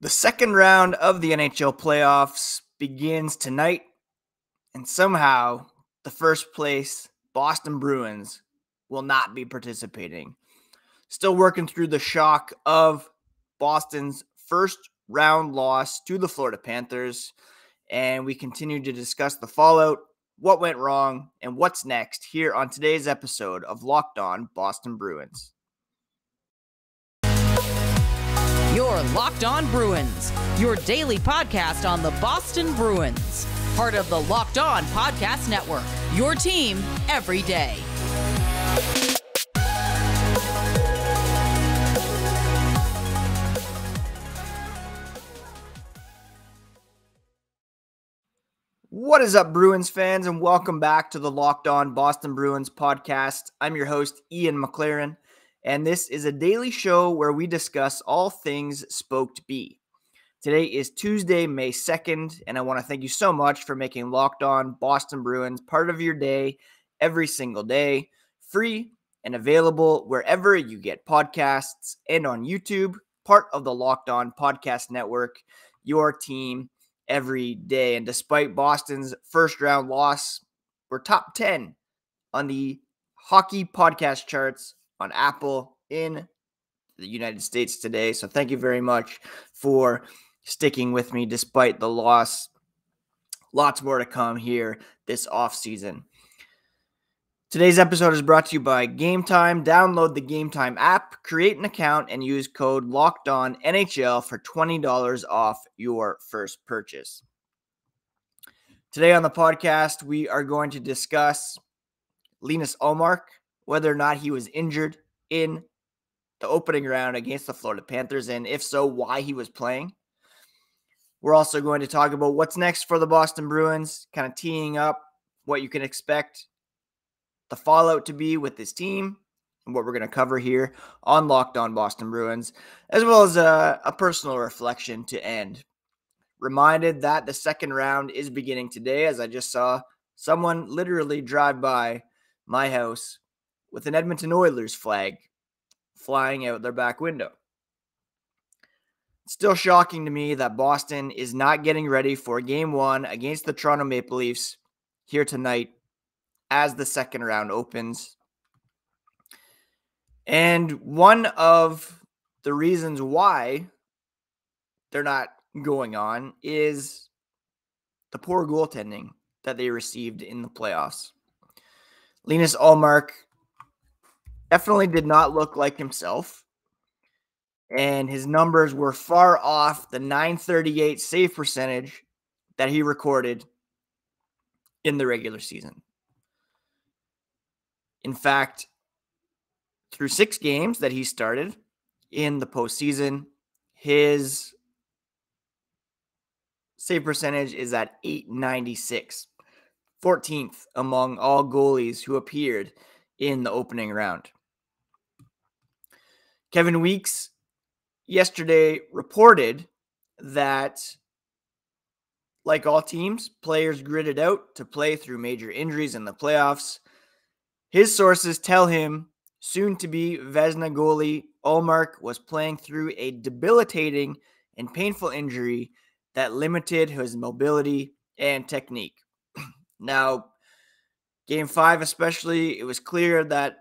The second round of the NHL playoffs begins tonight, and somehow the first place Boston Bruins will not be participating. Still working through the shock of Boston's first round loss to the Florida Panthers, and we continue to discuss the fallout, what went wrong, and what's next here on today's episode of Locked On Boston Bruins. You're Locked On Bruins, your daily podcast on the Boston Bruins. Part of the Locked On Podcast Network, your team every day. What is up, Bruins fans, and welcome back to the Locked On Boston Bruins podcast. I'm your host, Ian McLaren, and this is a daily show where we discuss all things Spoked B. Today is Tuesday, May 2nd, and I want to thank you so much for making Locked On Boston Bruins part of your day every single day, free and available wherever you get podcasts and on YouTube, part of the Locked On Podcast Network, your team every day. And despite Boston's first round loss, we're top 10 on the hockey podcast charts on Apple in the United States today. So thank you very much for sticking with me despite the loss. Lots more to come here this offseason. Today's episode is brought to you by Game Time. Download the Game Time app, create an account, and use code LOCKEDONNHL for $20 off your first purchase. Today on the podcast, we are going to discuss Linus Ullmark, whether or not he was injured in the opening round against the Florida Panthers, and if so, why he was playing. We're also going to talk about what's next for the Boston Bruins, kind of teeing up what you can expect the fallout to be with this team and what we're going to cover here on Locked On Boston Bruins, as well as a personal reflection to end. Reminded that the second round is beginning today, as I just saw someone literally drive by my house with an Edmonton Oilers flag flying out their back window. It's still shocking to me that Boston is not getting ready for Game 1 against the Toronto Maple Leafs here tonight as the second round opens. And one of the reasons why they're not going on is the poor goaltending that they received in the playoffs. Linus Ullmark definitely did not look like himself, and his numbers were far off the .938 save percentage that he recorded in the regular season. In fact, through 6 games that he started in the postseason, his save percentage is at .896, 14th among all goalies who appeared in the opening round. Kevin Weeks yesterday reported that, like all teams, players gritted out to play through major injuries in the playoffs. His sources tell him soon-to-be Vezina goalie Ullmark was playing through a debilitating and painful injury that limited his mobility and technique. Now, Game 5 especially, it was clear that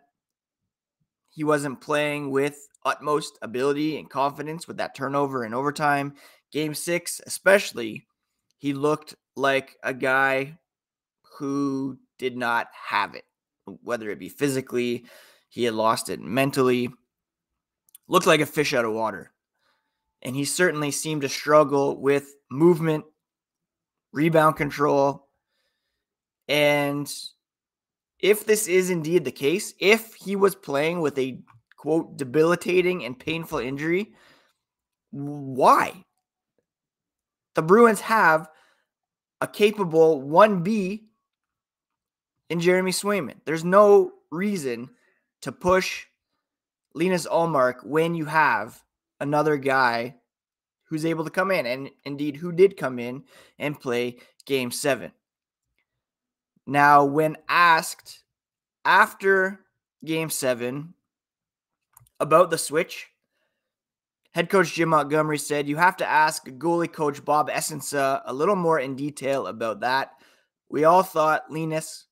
he wasn't playing with utmost ability and confidence with that turnover in overtime. Game 6 especially, he looked like a guy who did not have it, whether it be physically, he had lost it mentally, looked like a fish out of water. And he certainly seemed to struggle with movement, rebound control. And if this is indeed the case, if he was playing with a, quote, debilitating and painful injury, why? The Bruins have a capable 1B in Jeremy Swayman. There's no reason to push Linus Ullmark when you have another guy who's able to come in, and indeed who did come in and play Game 7. Now, when asked after Game 7 about the switch, Head coach Jim Montgomery said, "You have to ask goalie coach Bob Essensa a little more in detail about that. We all thought Swayman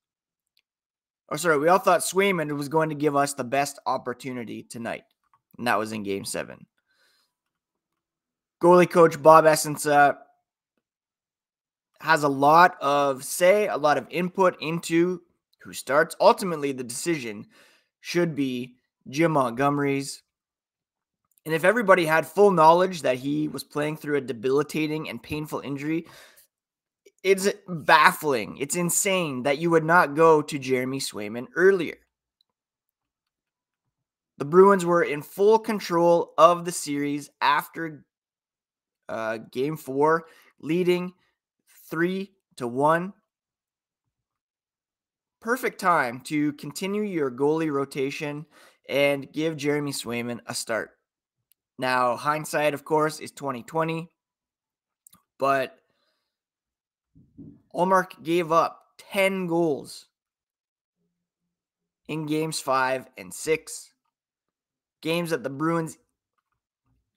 was going to give us the best opportunity tonight." And that was in Game 7. Goalie coach Bob Essensa has a lot of say, a lot of input into who starts. Ultimately, the decision should be Jim Montgomery's. And if everybody had full knowledge that he was playing through a debilitating and painful injury, it's baffling. It's insane that you would not go to Jeremy Swayman earlier. The Bruins were in full control of the series after Game 4, leading 3-1. Perfect time to continue your goalie rotation and give Jeremy Swayman a start. Now, hindsight, of course, is 2020, but Ullmark gave up 10 goals in Games 5 and 6, games that the Bruins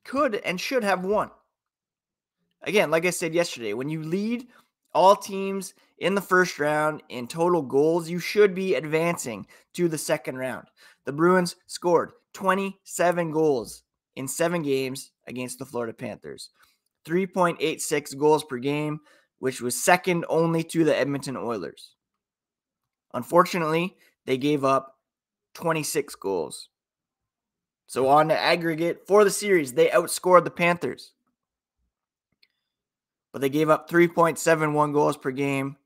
could and should have won. Again, like I said yesterday, when you lead all teams in the first round in total goals, you should be advancing to the second round. The Bruins scored 27 goals in 7 games against the Florida Panthers. 3.86 goals per game, which was second only to the Edmonton Oilers. Unfortunately, they gave up 26 goals. So on the aggregate for the series, they outscored the Panthers. But they gave up 3.71 goals per game,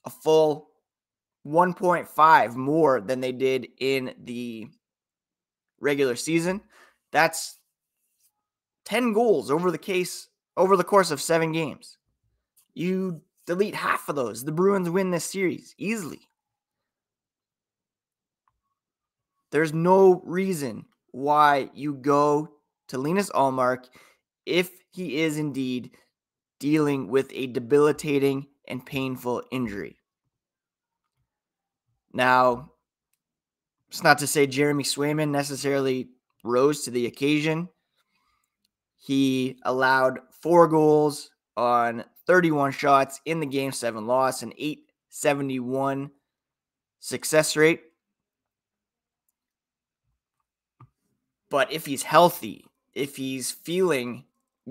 a full 1.5 more than they did in the regular season. That's 10 goals over the course of 7 games. You delete half of those, the Bruins win this series easily. There's no reason why you go to Linus Ullmark if he is indeed dealing with a debilitating and painful injury. Now, it's not to say Jeremy Swayman necessarily rose to the occasion. He allowed 4 goals on 31 shots in the Game 7 loss, an .871 success rate. But if he's healthy, if he's feeling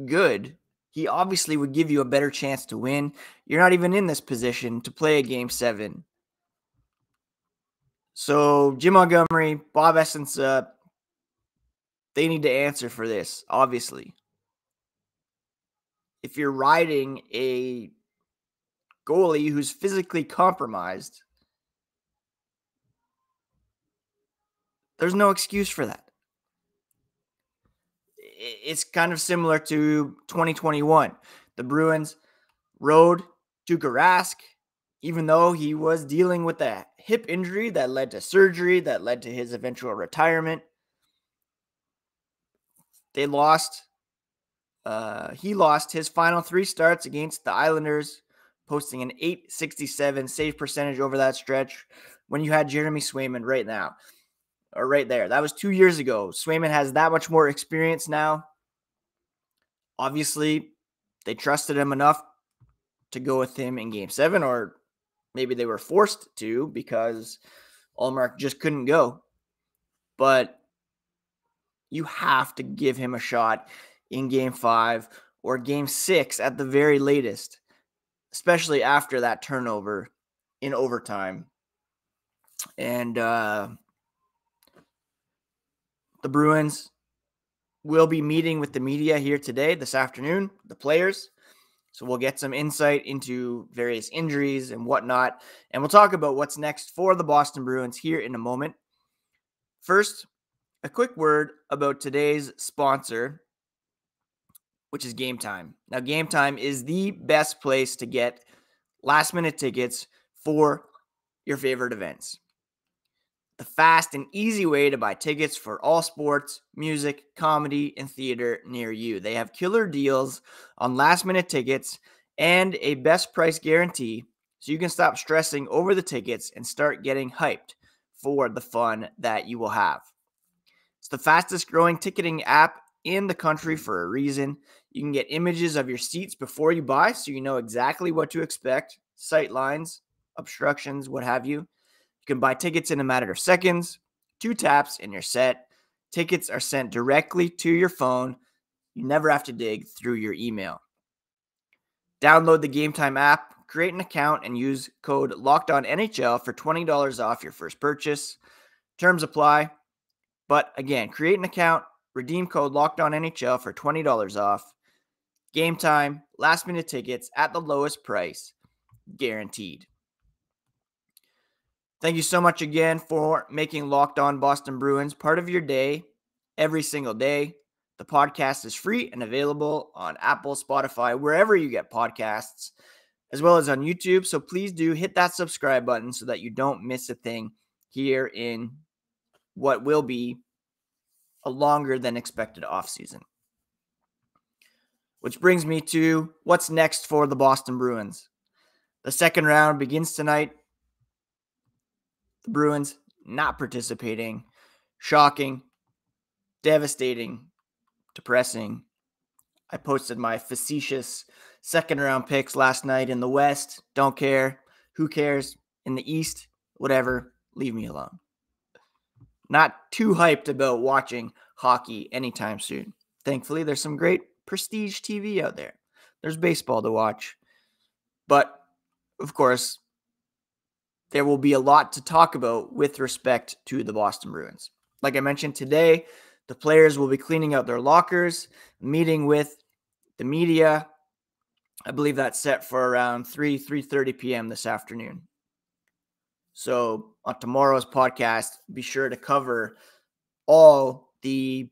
good, he obviously would give you a better chance to win. You're not even in this position to play a Game 7. So Jim Montgomery, Bob Essensa, they need to answer for this, obviously. If you're riding a goalie who's physically compromised, there's no excuse for that. It's kind of similar to 2021. The Bruins rode Tuukka Rask, even though he was dealing with a hip injury that led to surgery, that led to his eventual retirement. He lost his final 3 starts against the Islanders, posting an .867 save percentage over that stretch when you had Jeremy Swayman right there. That was 2 years ago. Swayman has that much more experience now. Obviously, they trusted him enough to go with him in Game 7, or maybe they were forced to because Ullmark just couldn't go. But you have to give him a shot in Game 5 or Game 6 at the very latest, especially after that turnover in overtime. And the Bruins will be meeting with the media here today, this afternoon, the players. So we'll get some insight into various injuries and whatnot. And we'll talk about what's next for the Boston Bruins here in a moment. First, a quick word about today's sponsor, which is Game Time. Now, Game Time is the best place to get last-minute tickets for your favorite events. The fast and easy way to buy tickets for all sports, music, comedy, and theater near you. They have killer deals on last-minute tickets and a best price guarantee, so you can stop stressing over the tickets and start getting hyped for the fun that you will have. It's the fastest growing ticketing app in the country for a reason. You can get images of your seats before you buy, so you know exactly what to expect. Sight lines, obstructions, what have you. You can buy tickets in a matter of seconds. 2 taps and you're set. Tickets are sent directly to your phone. You never have to dig through your email. Download the Game Time app, create an account, and use code LOCKEDONNHL for $20 off your first purchase. Terms apply. But again, create an account, redeem code LOCKEDONNHL for $20 off. Game Time, last minute tickets at the lowest price, guaranteed. Thank you so much again for making Locked On Boston Bruins part of your day every single day. The podcast is free and available on Apple, Spotify, wherever you get podcasts, as well as on YouTube. So please do hit that subscribe button so that you don't miss a thing here in what will be a longer than expected offseason. Which brings me to what's next for the Boston Bruins. The second round begins tonight. The Bruins not participating. Shocking. Devastating. Depressing. I posted my facetious second round picks last night in the West. Don't care. Who cares? In the East, whatever. Leave me alone. Not too hyped about watching hockey anytime soon. Thankfully, there's some great prestige TV out there. There's baseball to watch. But, of course, there will be a lot to talk about with respect to the Boston Bruins. Like I mentioned today, the players will be cleaning out their lockers, meeting with the media. I believe that's set for around 3:30 p.m. this afternoon. So on tomorrow's podcast, be sure to cover all the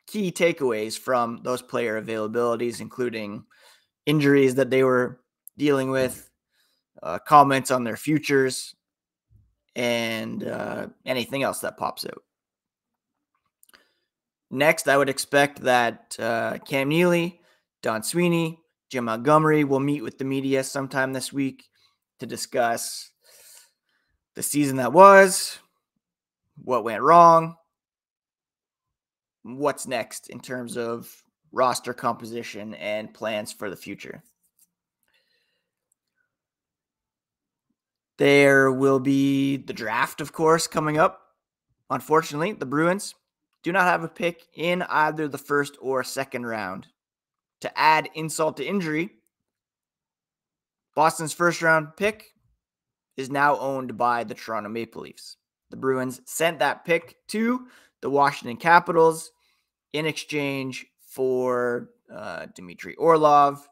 key takeaways from those player availabilities, including injuries that they were dealing with, comments on their futures, and anything else that pops out. Next, I would expect that Cam Neely, Don Sweeney, Jim Montgomery will meet with the media sometime this week to discuss the season that was, what went wrong, what's next in terms of roster composition and plans for the future. There will be the draft, of course, coming up. Unfortunately, the Bruins do not have a pick in either the first or second round. To add insult to injury, Boston's first round pick is now owned by the Toronto Maple Leafs. The Bruins sent that pick to the Washington Capitals in exchange for Dmitry Orlov,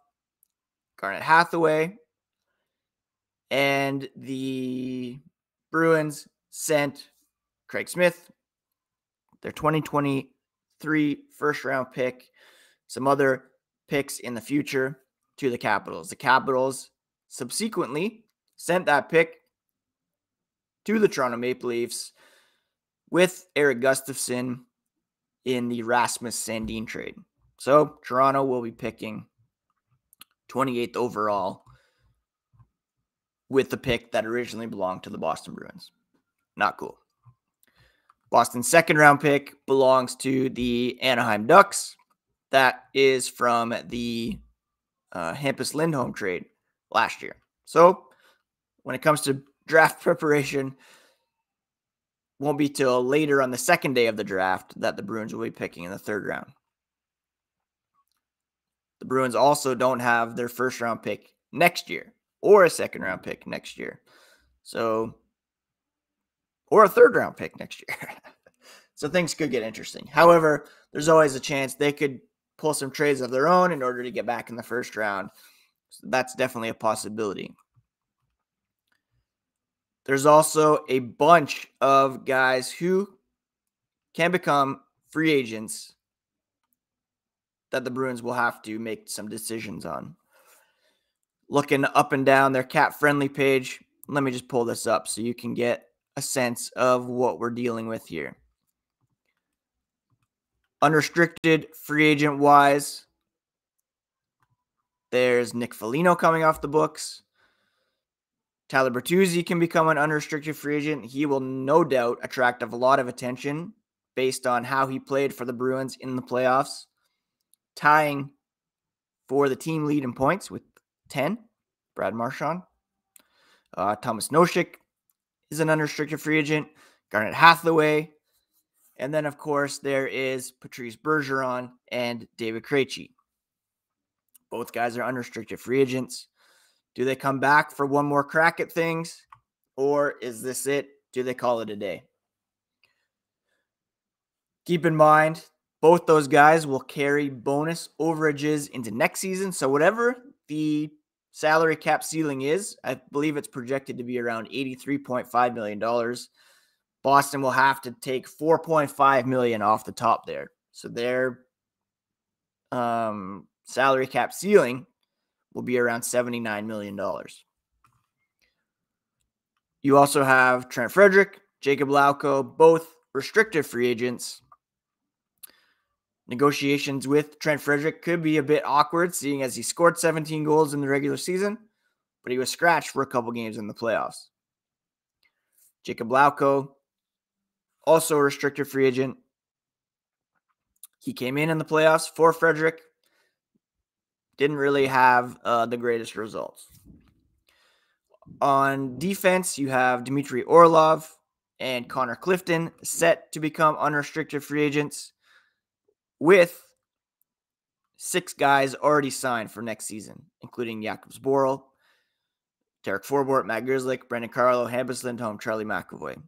Garnet Hathaway, and the Bruins sent Craig Smith, their 2023 first-round pick, some other picks in the future to the Capitals. The Capitals subsequently sent that pick to the Toronto Maple Leafs with Eric Gustafsson in the Rasmus Sandin trade. So Toronto will be picking 28th overall with the pick that originally belonged to the Boston Bruins. Not cool. Boston's second round pick belongs to the Anaheim Ducks. That is from the Hampus Lindholm trade last year. So when it comes to draft preparation, won't be till later on the second day of the draft that the Bruins will be picking in the third round. The Bruins also don't have their first round pick next year or a second round pick next year. So, or a third round pick next year. So things could get interesting. However, there's always a chance they could pull some trades of their own in order to get back in the first round. So that's definitely a possibility. There's also a bunch of guys who can become free agents that the Bruins will have to make some decisions on. Looking up and down their cap-friendly page, let me just pull this up so you can get a sense of what we're dealing with here. Unrestricted free agent-wise, there's Nick Foligno coming off the books. Tyler Bertuzzi can become an unrestricted free agent. He will no doubt attract a lot of attention based on how he played for the Bruins in the playoffs. tying for the team lead in points with 10, Brad Marchand. Thomas Nosek is an unrestricted free agent. Garnet Hathaway. And then, of course, there is Patrice Bergeron and David Krejci. Both guys are unrestricted free agents. Do they come back for one more crack at things? Or is this it? Do they call it a day? Keep in mind, both those guys will carry bonus overages into next season. So whatever the salary cap ceiling is, I believe it's projected to be around $83.5 million. Boston will have to take $4.5 million off the top there. So their salary cap ceiling will be around $79 million. You also have Trent Frederick, Jacob Lauko, both restricted free agents. Negotiations with Trent Frederick could be a bit awkward, seeing as he scored 17 goals in the regular season, but he was scratched for a couple games in the playoffs. Jacob Lauko, also a restricted free agent. He came in the playoffs for Frederick. Didn't really have the greatest results. On defense, you have Dmitry Orlov and Connor Clifton set to become unrestricted free agents, with 6 guys already signed for next season, including Jakob Zboril, Derek Forbort, Matt Grzelcyk, Brendan Carlo, Hampus Lindholm, Charlie McAvoy.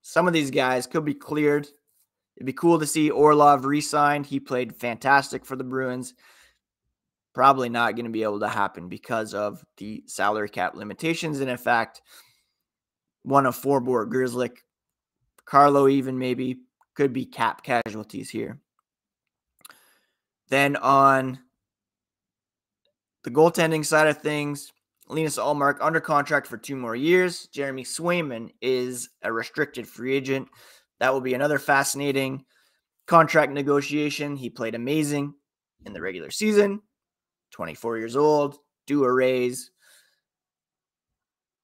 Some of these guys could be cleared. It'd be cool to see Orlov re-signed. He played fantastic for the Bruins. Probably not going to be able to happen because of the salary cap limitations. And in fact, one of Forbort, Grzelcyk, Carlo even maybe could be cap casualties here. Then on the goaltending side of things, Linus Ullmark under contract for 2 more years. Jeremy Swayman is a restricted free agent. That will be another fascinating contract negotiation. He played amazing in the regular season. 24 years old, due a raise.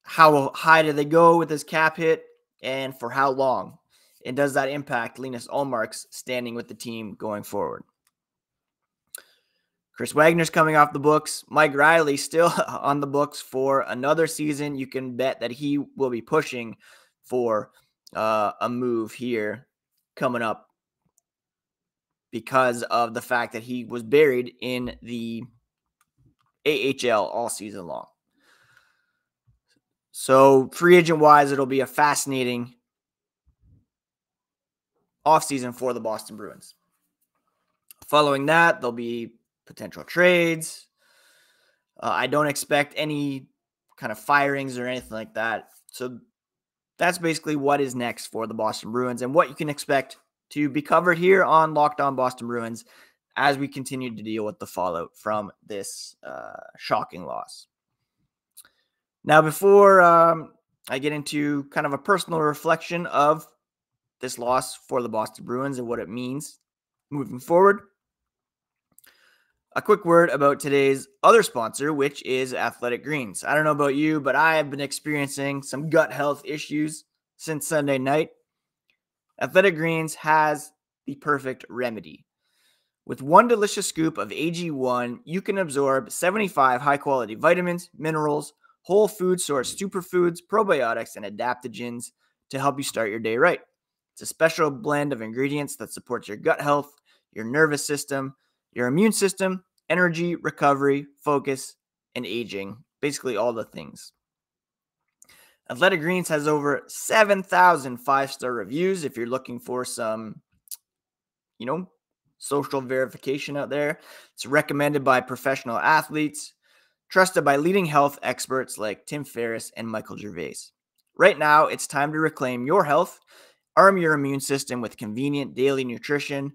How high do they go with his cap hit, and for how long? And does that impact Linus Ullmark's standing with the team going forward? Chris Wagner's coming off the books. Mike Riley still on the books for another season. You can bet that he will be pushing for a move here coming up because of the fact that he was buried in the AHL all season long. So free agent-wise, it'll be a fascinating offseason for the Boston Bruins. Following that, there'll be potential trades. I don't expect any kind of firings or anything like that. So that's basically what is next for the Boston Bruins and what you can expect to be covered here on Locked On Boston Bruins as we continue to deal with the fallout from this shocking loss. Now, before I get into kind of a personal reflection of this loss for the Boston Bruins and what it means moving forward, a quick word about today's other sponsor, which is Athletic Greens. I don't know about you, but I have been experiencing some gut health issues since Sunday night. Athletic Greens has the perfect remedy. With one delicious scoop of AG1, you can absorb 75 high-quality vitamins, minerals, whole food source superfoods, probiotics, and adaptogens to help you start your day right. It's a special blend of ingredients that supports your gut health, your nervous system, your immune system, energy, recovery, focus, and aging. Basically all the things. Athletic Greens has over 7,000 5-star reviews if you're looking for some, social verification out there. It's recommended by professional athletes, trusted by leading health experts like Tim Ferriss and Michael Gervais. Right now, it's time to reclaim your health. Arm your immune system with convenient daily nutrition.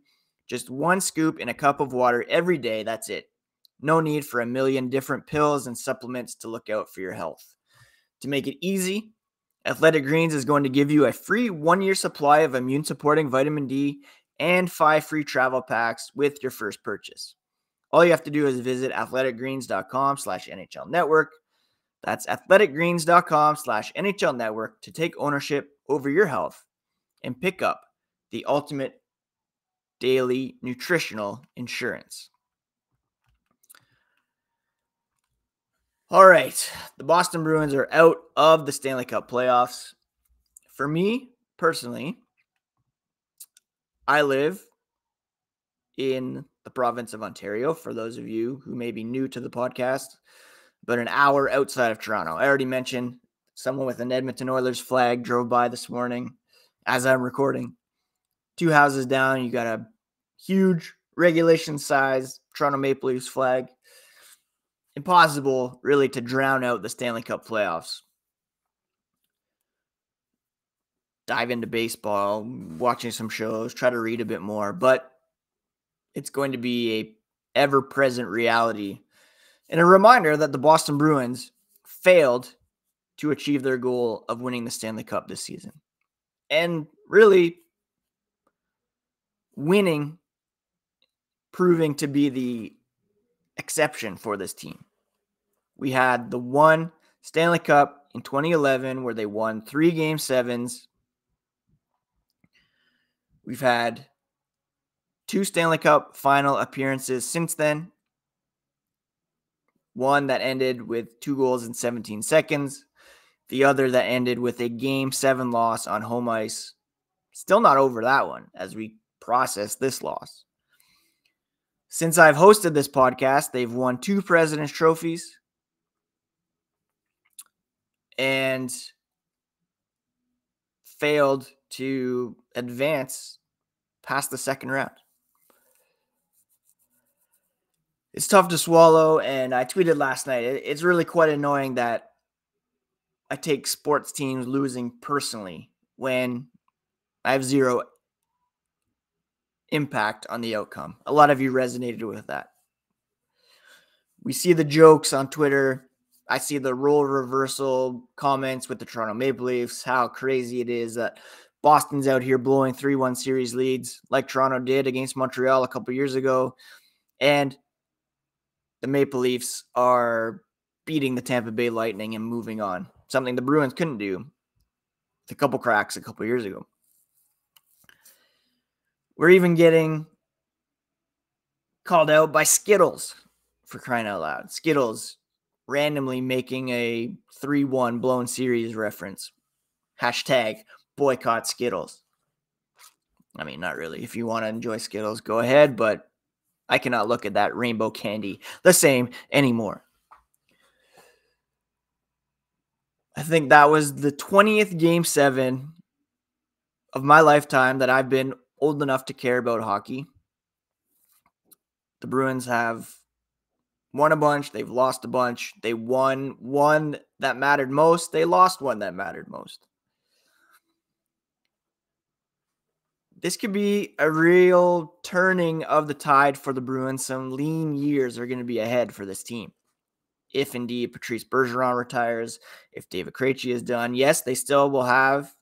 Just one scoop in a cup of water every day. That's it. No need for a million different pills and supplements to look out for your health. To make it easy, Athletic Greens is going to give you a free 1-year supply of immune-supporting vitamin D and 5 free travel packs with your first purchase. All you have to do is visit athleticgreens.com/NHL Network. That's athleticgreens.com/NHL Network to take ownership over your health and pick up the ultimate daily nutritional insurance. All right, the Boston Bruins are out of the Stanley Cup playoffs. For me, personally, I live in the province of Ontario, for those of you who may be new to the podcast, about an hour outside of Toronto. I already mentioned someone with an Edmonton Oilers flag drove by this morning as I'm recording. 2 houses down, you got a huge regulation size Toronto Maple Leafs flag. Impossible, really, to drown out the Stanley Cup playoffs. Dive into baseball, watching some shows, try to read a bit more, but it's going to be a ever-present reality and a reminder that the Boston Bruins failed to achieve their goal of winning the Stanley Cup this season. And really, winning proving to be the exception for this team. We had the one Stanley Cup in 2011 where they won 3 Game 7s. We've had 2 Stanley Cup final appearances since then. One that ended with 2 goals in 17 seconds. The other that ended with a Game 7 loss on home ice. Still not over that one as we process this loss. Since I've hosted this podcast, they've won 2 President's Trophies and failed to advance past the second round. It's tough to swallow, and I tweeted last night, it's really quite annoying that I take sports teams losing personally when I have zero impact on the outcome. A lot of you resonated with that. We see the jokes on Twitter. I see the role reversal comments with the Toronto Maple Leafs, how crazy it is that Boston's out here blowing 3-1 series leads like Toronto did against Montreal a couple years ago. And the Maple Leafs are beating the Tampa Bay Lightning and moving on. Something the Bruins couldn't do with a couple cracks a couple years ago. We're even getting called out by Skittles, for crying out loud. Skittles randomly making a 3-1 blown series reference. Hashtag boycott Skittles. I mean, not really. If you want to enjoy Skittles, go ahead, but I cannot look at that rainbow candy the same anymore. I think that was the 20th Game 7 of my lifetime that I've been old enough to care about hockey. The Bruins have won a bunch. They've lost a bunch. They won one that mattered most. They lost one that mattered most. This could be a real turning of the tide for the Bruins. Some lean years are going to be ahead for this team. If indeed Patrice Bergeron retires, if David Krejci is done, yes, they still will have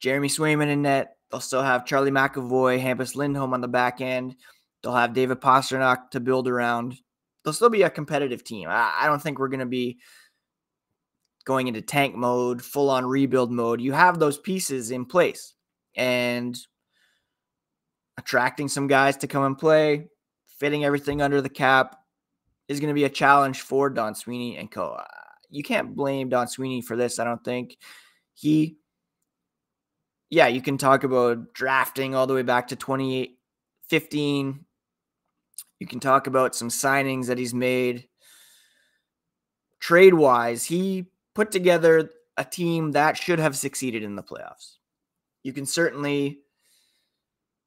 Jeremy Swayman in net. They'll still have Charlie McAvoy, Hampus Lindholm on the back end. They'll have David Pastrnak to build around. They'll still be a competitive team. I don't think we're going to be going into tank mode, full-on rebuild mode. You have those pieces in place. And attracting some guys to come and play, fitting everything under the cap is going to be a challenge for Don Sweeney and co. You can't blame Don Sweeney for this, I don't think. You can talk about drafting all the way back to 2015. You can talk about some signings that he's made. Trade-wise, he put together a team that should have succeeded in the playoffs. You can certainly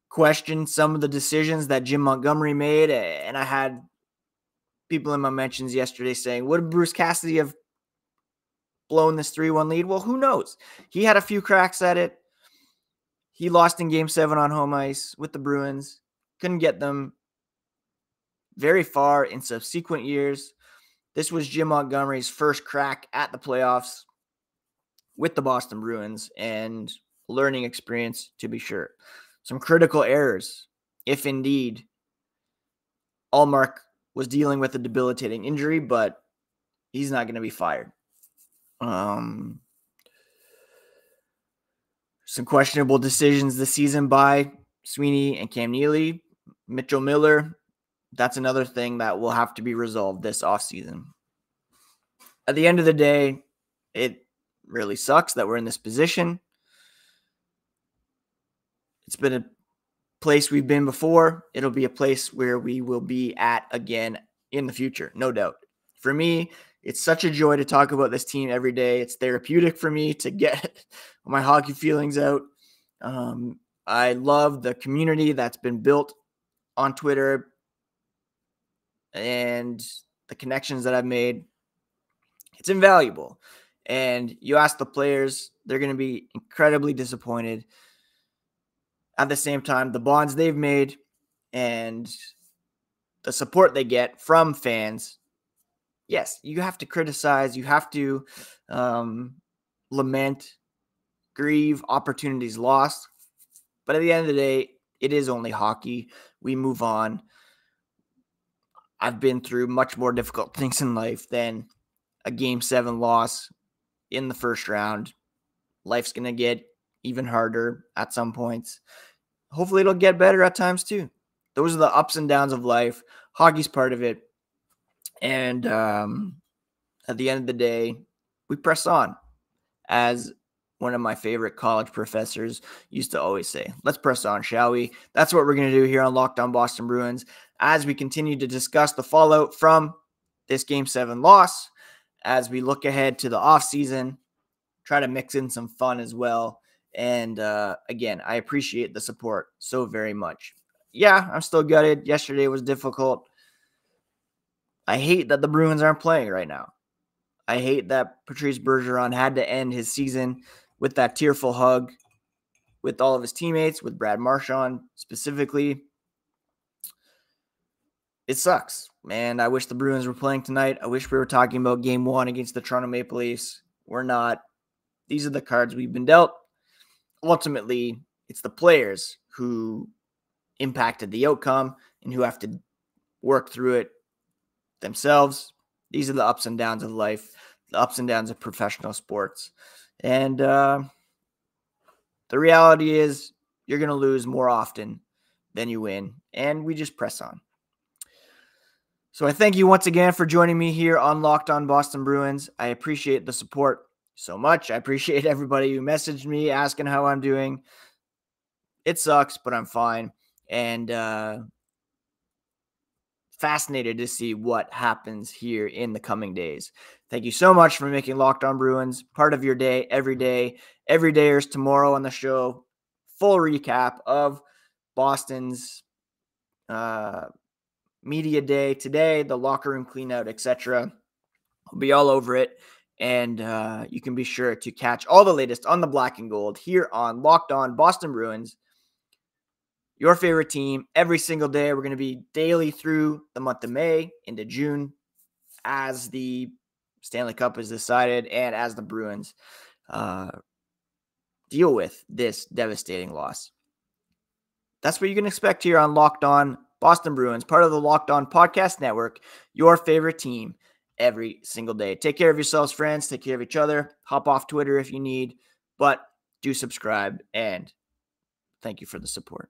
question some of the decisions that Jim Montgomery made, and I had people in my mentions yesterday saying, would Bruce Cassidy have blown this 3-1 lead? Well, who knows? He had a few cracks at it. He lost in Game 7 on home ice with the Bruins. Couldn't get them very far in subsequent years. This was Jim Montgomery's first crack at the playoffs with the Boston Bruins, and learning experience to be sure. Some critical errors, if indeed Ullmark was dealing with a debilitating injury, but he's not going to be fired. Some questionable decisions this season by Sweeney and Cam Neely, Mitchell Miller, that's another thing that will have to be resolved this offseason. At the end of the day, it really sucks that we're in this position. It's been a place we've been before. It'll be a place where we will be at again in the future, no doubt. For me, it's such a joy to talk about this team every day. It's therapeutic for me to get my hockey feelings out. I love the community that's been built on Twitter and the connections that I've made. It's invaluable. And you ask the players, they're going to be incredibly disappointed. At the same time, the bonds they've made and the support they get from fans, yes, you have to criticize, you have to lament, grieve opportunities lost. But at the end of the day, it is only hockey. We move on. I've been through much more difficult things in life than a Game 7 loss in the first round. Life's going to get even harder at some points. Hopefully it'll get better at times too. Those are the ups and downs of life. Hockey's part of it. And at the end of the day, we press on. As one of my favorite college professors used to always say, let's press on, shall we? That's what we're going to do here on Locked On Boston Bruins as we continue to discuss the fallout from this Game 7 loss, as we look ahead to the offseason, try to mix in some fun as well. And again, I appreciate the support so very much. Yeah, I'm still gutted. Yesterday was difficult. I hate that the Bruins aren't playing right now. I hate that Patrice Bergeron had to end his season with that tearful hug with all of his teammates, with Brad Marchand specifically. It sucks, man. I wish the Bruins were playing tonight. I wish we were talking about Game 1 against the Toronto Maple Leafs. We're not. These are the cards we've been dealt. Ultimately, it's the players who impacted the outcome and who have to work through it themselves. These are the ups and downs of life, the ups and downs of professional sports. And the reality is you're going to lose more often than you win, and we just press on. So I thank you once again for joining me here on Locked On Boston Bruins. I appreciate the support so much. I appreciate everybody who messaged me asking how I'm doing. It sucks, but I'm fine. And fascinated to see what happens here in the coming days. Thank you so much for making Locked On Bruins part of your day, every day. Every day is tomorrow on the show. Full recap of Boston's media day today, the locker room cleanout, etc. I'll be all over it. And you can be sure to catch all the latest on the black and gold here on Locked On Boston Bruins, your favorite team every single day. We're going to be daily through the month of May into June as the Stanley Cup is decided and as the Bruins deal with this devastating loss. That's what you can expect here on Locked On Boston Bruins, part of the Locked On Podcast Network, your favorite team every single day. Take care of yourselves, friends. Take care of each other. Hop off Twitter if you need, but do subscribe, and thank you for the support.